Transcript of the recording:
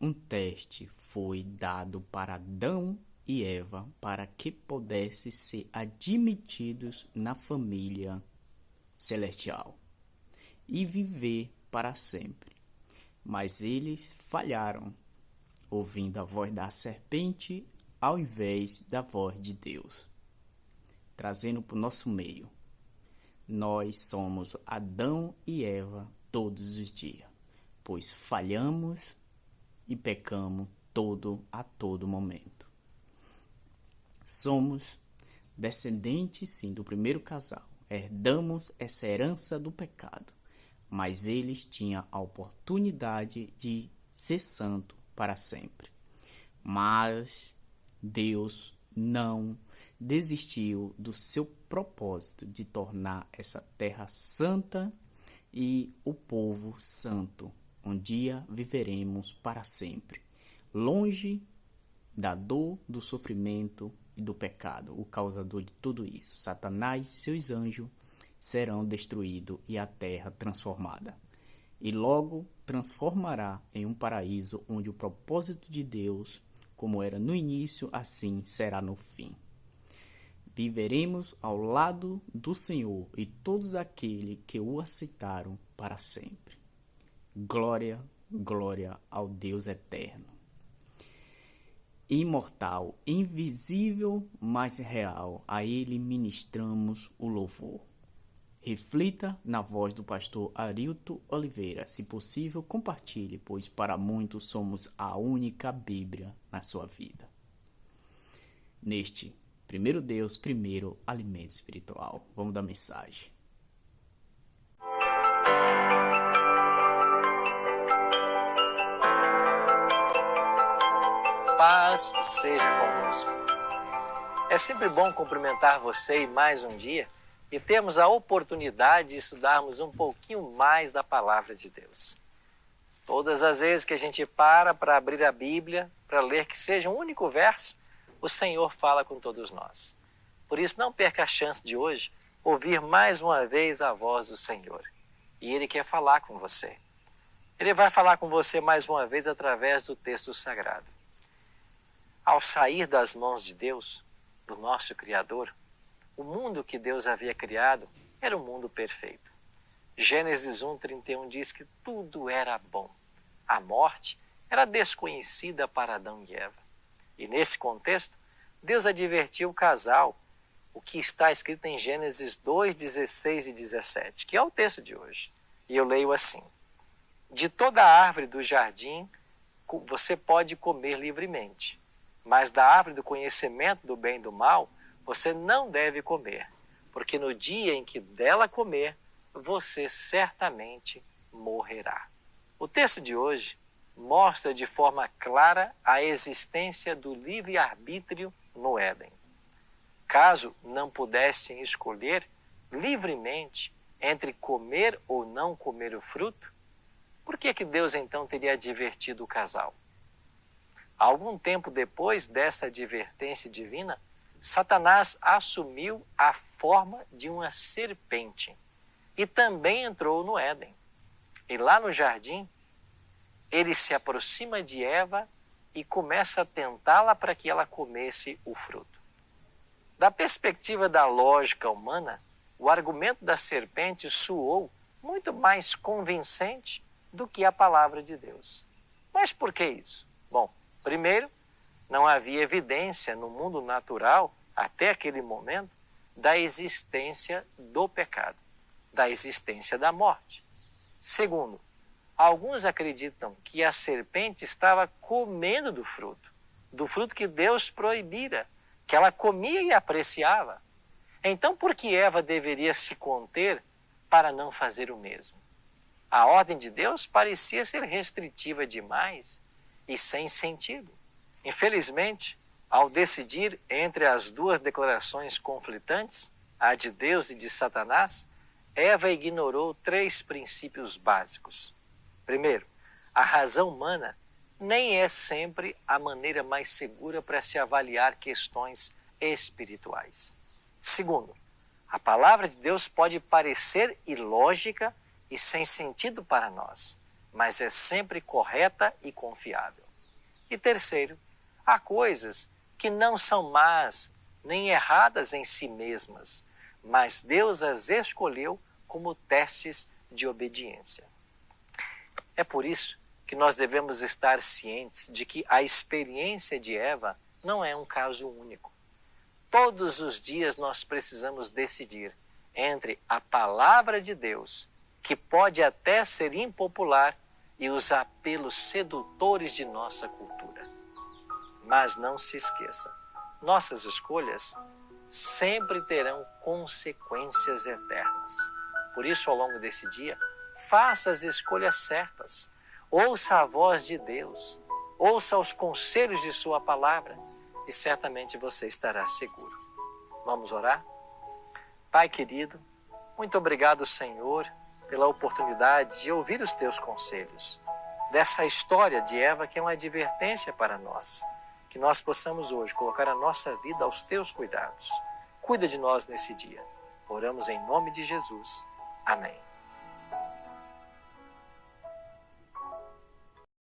um teste foi dado para Adão e Eva para que pudessem ser admitidos na família celestial e viver para sempre. Mas eles falharam, ouvindo a voz da serpente ao invés da voz de Deus, trazendo para o nosso meio. Nós somos Adão e Eva todos os dias, pois falhamos e pecamos a todo momento. Somos descendentes, sim, do primeiro casal. Herdamos essa herança do pecado, mas eles tinham a oportunidade de ser santo para sempre. Mas Deus não desistiu do seu propósito de tornar essa terra santa e o povo santo. Um dia viveremos para sempre, longe da dor, do sofrimento e do pecado. O causador de tudo isso, Satanás e seus anjos, serão destruídos e a terra transformada. E logo transformará em um paraíso onde o propósito de Deus, como era no início, assim será no fim. Viveremos ao lado do Senhor e todos aqueles que o aceitaram para sempre. Glória, glória ao Deus eterno. Imortal, invisível, mas real, a Ele ministramos o louvor. Reflita na voz do pastor Arilton Oliveira. Se possível, compartilhe, pois para muitos somos a única Bíblia na sua vida. Neste primeiro Deus, primeiro alimento espiritual. Vamos dar mensagem. Paz seja convosco. É sempre bom cumprimentar você mais um dia e termos a oportunidade de estudarmos um pouquinho mais da Palavra de Deus. Todas as vezes que a gente para abrir a Bíblia, para ler que seja um único verso, o Senhor fala com todos nós. Por isso, não perca a chance de hoje ouvir mais uma vez a voz do Senhor. E Ele quer falar com você. Ele vai falar com você mais uma vez através do texto sagrado. Ao sair das mãos de Deus, do nosso Criador, o mundo que Deus havia criado era um mundo perfeito. Gênesis 1:31 diz que tudo era bom. A morte era desconhecida para Adão e Eva. E nesse contexto, Deus advertiu o casal, o que está escrito em Gênesis 2:16 e 17, que é o texto de hoje. E eu leio assim: de toda árvore do jardim você pode comer livremente, mas da árvore do conhecimento do bem e do mal você não deve comer, porque no dia em que dela comer, você certamente morrerá. O texto de hoje mostra de forma clara a existência do livre-arbítrio no Éden. Caso não pudessem escolher livremente entre comer ou não comer o fruto, por que Deus então teria advertido o casal? Algum tempo depois dessa advertência divina, Satanás assumiu a forma de uma serpente e também entrou no Éden. E lá no jardim, ele se aproxima de Eva e começa a tentá-la para que ela comesse o fruto. Da perspectiva da lógica humana, o argumento da serpente soou muito mais convincente do que a palavra de Deus. Mas por que isso? Bom, primeiro, não havia evidência no mundo natural, até aquele momento, da existência do pecado, da existência da morte. Segundo, alguns acreditam que a serpente estava comendo do fruto que Deus proibira, que ela comia e apreciava. Então, por que Eva deveria se conter para não fazer o mesmo? A ordem de Deus parecia ser restritiva demais e sem sentido. Infelizmente, ao decidir entre as duas declarações conflitantes, a de Deus e de Satanás, Eva ignorou 3 princípios básicos. Primeiro, a razão humana nem é sempre a maneira mais segura para se avaliar questões espirituais. Segundo, a palavra de Deus pode parecer ilógica e sem sentido para nós, mas é sempre correta e confiável. E terceiro, há coisas que não são más nem erradas em si mesmas, mas Deus as escolheu como testes de obediência. É por isso que nós devemos estar cientes de que a experiência de Eva não é um caso único. Todos os dias nós precisamos decidir entre a palavra de Deus, que pode até ser impopular, e os apelos sedutores de nossa cultura. Mas não se esqueça, nossas escolhas sempre terão consequências eternas. Por isso, ao longo desse dia, faça as escolhas certas. Ouça a voz de Deus. Ouça os conselhos de sua palavra e certamente você estará seguro. Vamos orar? Pai querido, muito obrigado, Senhor, pela oportunidade de ouvir os teus conselhos. Dessa história de Eva que é uma advertência para nós. Que nós possamos hoje colocar a nossa vida aos teus cuidados. Cuida de nós nesse dia. Oramos em nome de Jesus. Amém.